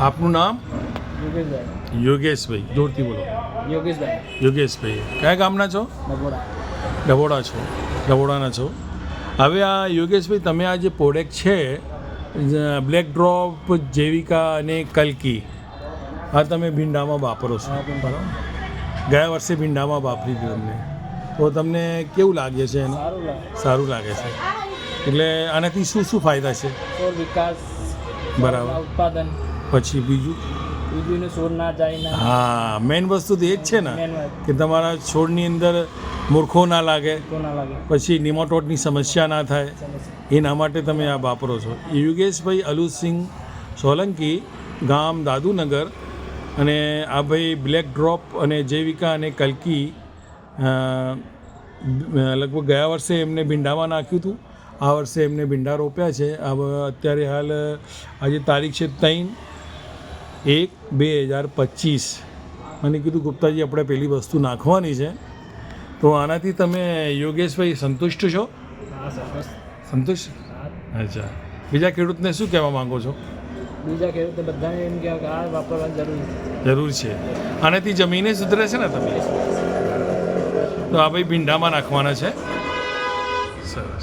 આપનું નામ? યોગેશભાઈ. યોગેશભાઈ. જોરથી બોલો. યોગેશભાઈ. યોગેશભાઈ કયા ગામના છો? બગોડા. ડભોડા છો, ડભોડાના છો. હવે આ યોગેશભાઈ તમે આ જે પ્રોડક્ટ છે બ્લેક ડ્રોપ, જૈવિકા અને કલ્કી આ તમે ભીંડામાં વાપરો છો બરાબર? ગયા વર્ષે ભીંડામાં વાપરી હતી તમને, તો તમને કેવું લાગે છે એનું? સારું લાગે. સારું લાગે છે. એટલે આનાથી શું શું ફાયદા છે? છોડ વિકાસ, બરાબર. ઉત્પાદન, પછી બીજું? બીજું છોડ ના જાય ના. હા, મેઇન વસ્તુ તો એ જ છે ને મેન વાત કે તમારા છોડની અંદર મૂર્ખો ના લાગે, તો ના લાગે. પછી નિમોટોડની સમસ્યા ના થાય, સમસ્યા. એના માટે તમે આ વાપરો છો. યોગેશભાઈ અલુસિંહ સોલંકી, ગામ દાદુનગર, અને આ ભાઈ બ્લેક ડ્રોપ અને જૈવિકા અને કલ્કી લગભગ ગયા વર્ષે એમને ભીંડામાં નાખ્યું હતું. આ વર્ષે એમને ભીંડા રોપ્યા છે. અત્યારે હાલ આજે તારીખ છે 3/1/2025. મને કીધું ગુપ્તાજી આપણે પેલી વસ્તુ નાખવાની છે, તો આનાથી તમે યોગેશભાઈ સંતુષ્ટ છો? હા સર. સંતુષ્ટ? અચ્છા. બીજા ખેડૂતને શું કહેવા માંગો છો? બીજા ખેડૂતો બધાને એમ કહેવાય કે આ વાપરવાની જરૂર છે. જરૂર છે. આનાથી જમીને સુધરે છે ને તમે? તો આ ભાઈ ભીંડામાં નાખવાના છે. સરસ.